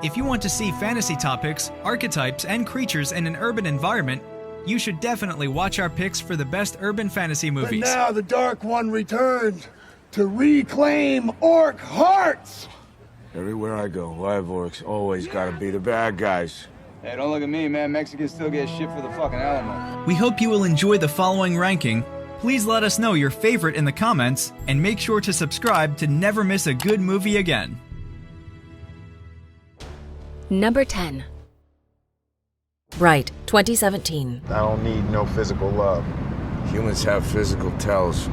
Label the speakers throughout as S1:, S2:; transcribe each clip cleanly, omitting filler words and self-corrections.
S1: If you want to see fantasy topics, archetypes, and creatures in an urban environment, you should definitely watch our picks for the best urban fantasy movies.
S2: And now the Dark One returns to reclaim orc hearts!
S3: Everywhere I go, live orcs always gotta be the bad guys.
S4: Hey, don't look at me, man. Mexicans still get shit for the fucking Alamo.
S1: We hope you will enjoy the following ranking. Please let us know your favorite in the comments, and make sure to subscribe to never miss a good movie again.
S5: Number 10. Bright, 2017.
S6: I don't need no physical love.
S3: Humans have physical tells.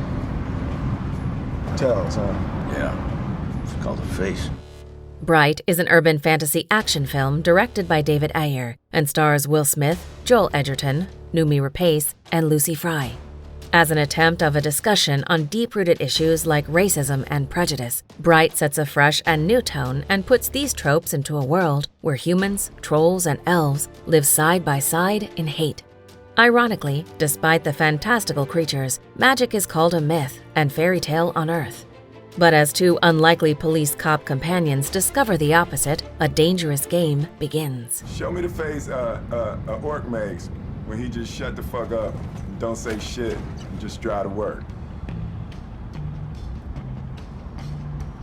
S6: Tells, huh?
S3: Yeah, it's called a face.
S5: Bright is an urban fantasy action film directed by David Ayer and stars Will Smith, Joel Edgerton, Noomi Rapace, and Lucy Fry. As an attempt of a discussion on deep-rooted issues like racism and prejudice, Bright sets a fresh and new tone and puts these tropes into a world where humans, trolls, and elves live side by side in hate. Ironically, despite the fantastical creatures, magic is called a myth and fairy tale on Earth. But as two unlikely police cop companions discover the opposite, a dangerous game begins.
S6: Show me the face a orc makes when he just shut the fuck up, don't say shit, and just try to work.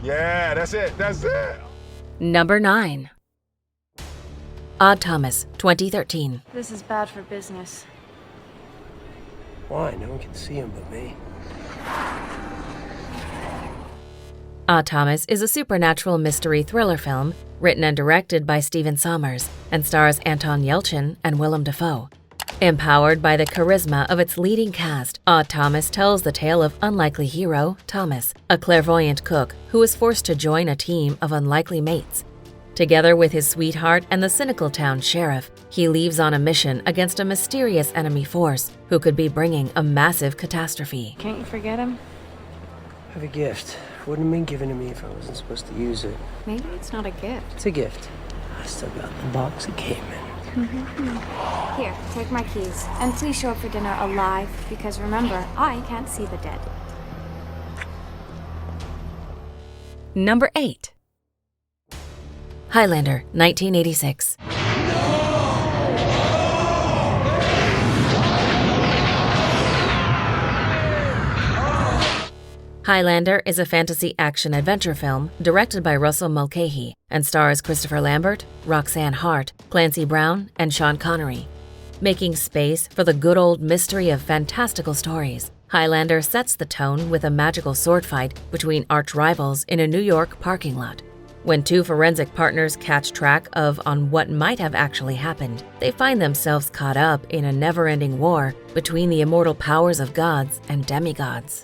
S6: Yeah, that's it.
S5: Number 9. Odd Thomas, 2013.
S7: This is bad for business.
S8: Why? No one can see him but me.
S5: Odd Thomas is a supernatural mystery thriller film written and directed by Stephen Sommers and stars Anton Yelchin and Willem Dafoe. Empowered by the charisma of its leading cast, Odd Thomas tells the tale of unlikely hero Thomas, a clairvoyant cook who is forced to join a team of unlikely mates. Together with his sweetheart and the cynical town sheriff, he leaves on a mission against a mysterious enemy force who could be bringing a massive catastrophe.
S7: Can't you forget him?
S8: I have a gift. Wouldn't have been given to me if I wasn't supposed to use it.
S7: Maybe it's not a gift.
S8: It's a gift. I still got the box it came in.
S7: Here, take my keys. And please show up for dinner alive, because remember, I can't see the dead.
S5: Number 8. Highlander, 1986. Highlander is a fantasy action-adventure film directed by Russell Mulcahy and stars Christopher Lambert, Roxanne Hart, Clancy Brown, and Sean Connery. Making space for the good old mystery of fantastical stories, Highlander sets the tone with a magical sword fight between arch-rivals in a New York parking lot. When two forensic partners catch track of on what might have actually happened, they find themselves caught up in a never-ending war between the immortal powers of gods and demigods.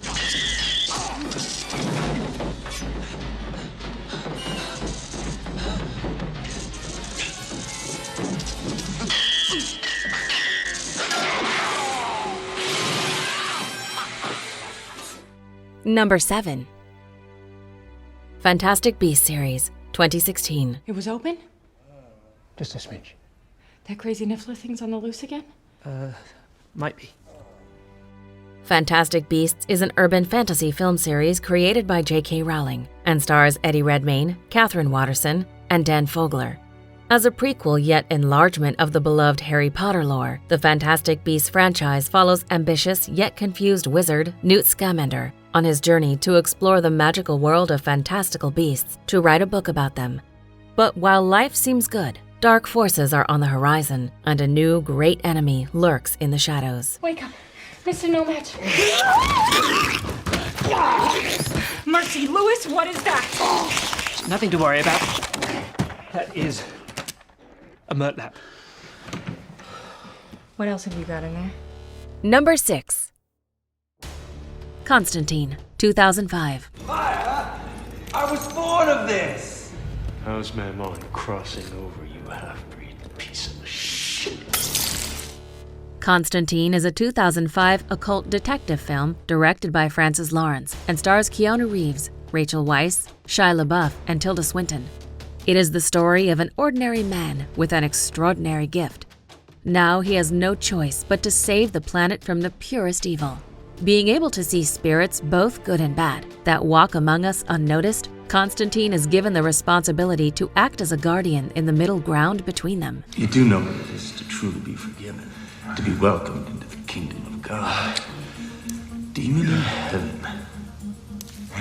S5: Number 7. Fantastic Beasts series, 2016.
S9: It was open?
S8: Just a smidge.
S9: That crazy Niffler thing's on the loose again?
S8: Might be.
S5: Fantastic Beasts is an urban fantasy film series created by J.K. Rowling and stars Eddie Redmayne, Catherine Watterson, and Dan Fogler. As a prequel yet enlargement of the beloved Harry Potter lore, the Fantastic Beasts franchise follows ambitious yet confused wizard Newt Scamander on his journey to explore the magical world of fantastical beasts to write a book about them. But while life seems good, dark forces are on the horizon and a new great enemy lurks in the shadows.
S9: Wake up, Mr. No Match. Mercy, Lewis, what is that?
S8: Nothing to worry about. That is a murtlap.
S9: What else have you got in there?
S5: Number 6. Constantine, 2005.
S10: Fire! I was born of this!
S11: How's my mind crossing over, you half-breed piece of shit?
S5: Constantine is a 2005 occult detective film directed by Francis Lawrence and stars Keanu Reeves, Rachel Weisz, Shia LaBeouf, and Tilda Swinton. It is the story of an ordinary man with an extraordinary gift. Now he has no choice but to save the planet from the purest evil. Being able to see spirits, both good and bad, that walk among us unnoticed, Constantine is given the responsibility to act as a guardian in the middle ground between them.
S11: You do know what it is to truly be forgiven, to be welcomed into the kingdom of God. Demon in heaven.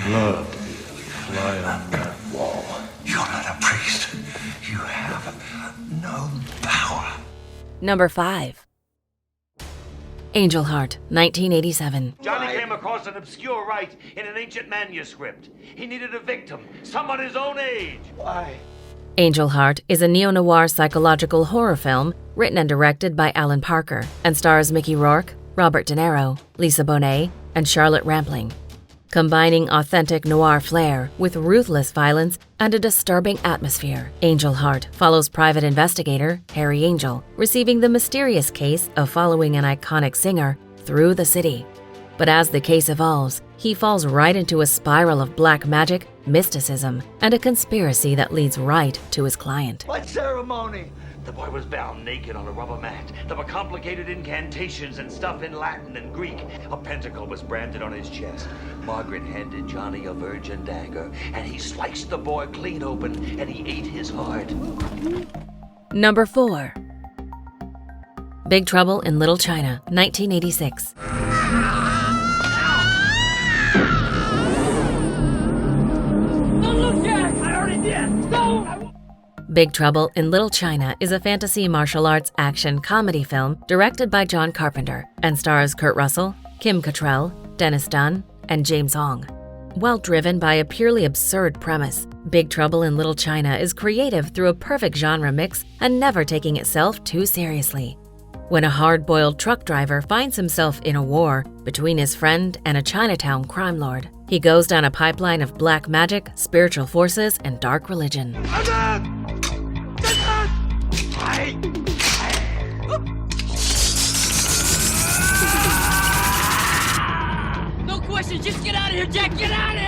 S11: Love to be able to fly on that wall.
S10: You're not a priest. You have no power.
S5: Number 5. Angel Heart, 1987.
S12: Johnny came across an obscure rite in an ancient manuscript. He needed a victim, someone his own age.
S10: Why?
S5: Angel Heart is a neo-noir psychological horror film written and directed by Alan Parker and stars Mickey Rourke, Robert De Niro, Lisa Bonet, and Charlotte Rampling. Combining authentic noir flair with ruthless violence and a disturbing atmosphere, Angel Heart follows private investigator Harry Angel, receiving the mysterious case of following an iconic singer through the city. But as the case evolves, he falls right into a spiral of black magic, mysticism, and a conspiracy that leads right to his client.
S10: What ceremony?
S12: The boy was bound naked on a rubber mat. There were complicated incantations and stuff in Latin and Greek. A pentacle was branded on his chest. Margaret handed Johnny a virgin dagger, and he sliced the boy clean open, and he ate his heart.
S5: Number 4. Big Trouble in Little China, 1986.
S10: Don't look yet! I already did! Don't!
S5: Big Trouble in Little China is a fantasy martial arts action comedy film directed by John Carpenter and stars Kurt Russell, Kim Cattrall, Dennis Dunn, and James Hong. While driven by a purely absurd premise, Big Trouble in Little China is creative through a perfect genre mix and never taking itself too seriously. When a hard-boiled truck driver finds himself in a war between his friend and a Chinatown crime lord, he goes down a pipeline of black magic, spiritual forces, and dark religion.
S10: No question, just get out of here, Jack! Get out of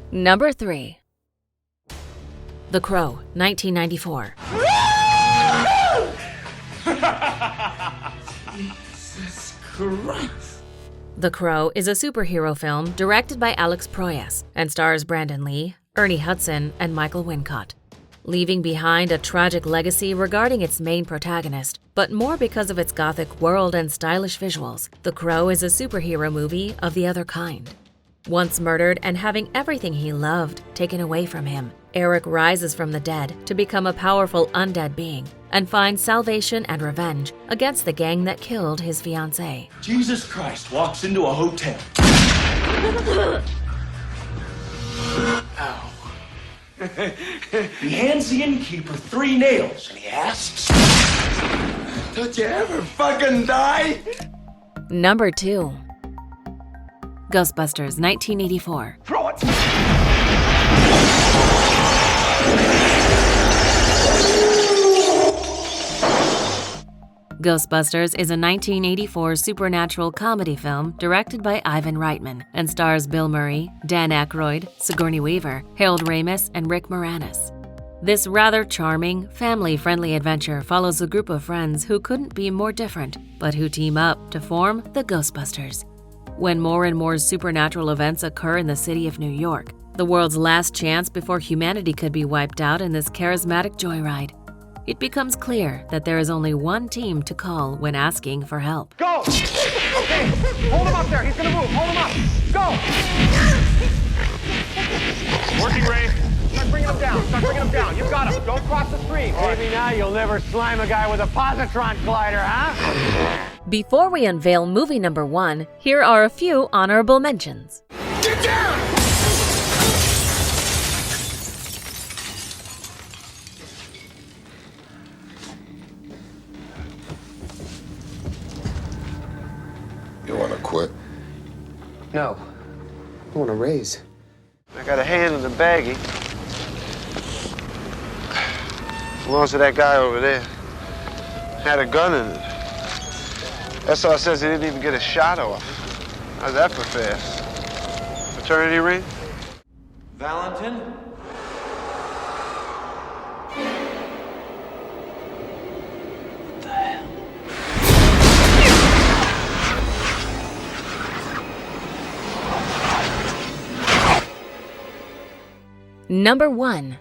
S10: here!
S5: Number 3. The Crow, 1994.
S10: Jesus Christ!
S5: The Crow is a superhero film directed by Alex Proyas and stars Brandon Lee, Ernie Hudson, and Michael Wincott, leaving behind a tragic legacy regarding its main protagonist, but more because of its gothic world and stylish visuals. The Crow is a superhero movie of the other kind. Once murdered and having everything he loved taken away from him, Eric rises from the dead to become a powerful undead being and finds salvation and revenge against the gang that killed his fiancée.
S11: Jesus Christ walks into a hotel. Ow. He hands the innkeeper 3 nails and he asks, "Don't you ever fucking die?"
S5: Number 2. Ghostbusters, 1984.
S10: Throw it!
S5: Ghostbusters is a 1984 supernatural comedy film directed by Ivan Reitman and stars Bill Murray, Dan Aykroyd, Sigourney Weaver, Harold Ramis, and Rick Moranis. This rather charming, family-friendly adventure follows a group of friends who couldn't be more different, but who team up to form the Ghostbusters. When more and more supernatural events occur in the city of New York, the world's last chance before humanity could be wiped out in this charismatic joyride, it becomes clear that there is only one team to call when asking for help.
S10: Go! Okay, hold him up there. He's gonna move. Hold him up. Go!
S12: Working, Ray.
S10: Start bringing him down. Start bringing him down. You got him. Don't cross the stream. Maybe now you'll never slime a guy with a positron glider, huh?
S5: Before we unveil movie number 1, here are a few honorable mentions.
S10: Get down!
S13: You wanna quit?
S8: No. I want to raise.
S14: I got a hand in the baggie. Belongs to that guy over there. Had a gun in it. SR says he didn't even get a shot off. How's that for fast? Fraternity ring?
S10: Valentin?
S11: What the hell?
S5: Number 1.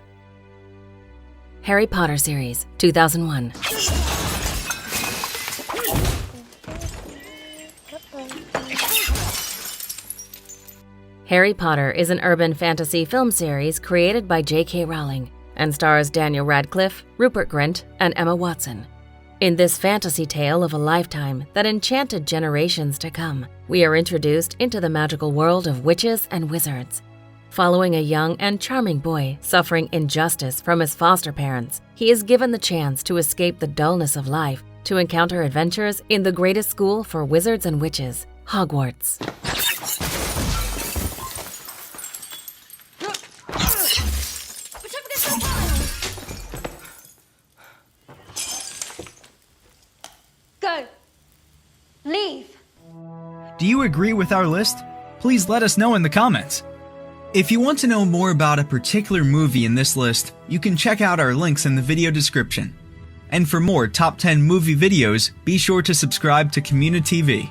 S5: Harry Potter series, 2001. Harry Potter is an urban fantasy film series created by J.K. Rowling and stars Daniel Radcliffe, Rupert Grint, and Emma Watson. In this fantasy tale of a lifetime that enchanted generations to come, we are introduced into the magical world of witches and wizards. Following a young and charming boy suffering injustice from his foster parents, he is given the chance to escape the dullness of life to encounter adventures in the greatest school for wizards and witches, Hogwarts.
S7: Go. Leave.
S1: Do you agree with our list? Please let us know in the comments. If you want to know more about a particular movie in this list, you can check out our links in the video description. And for more top 10 movie videos, be sure to subscribe to communiTV.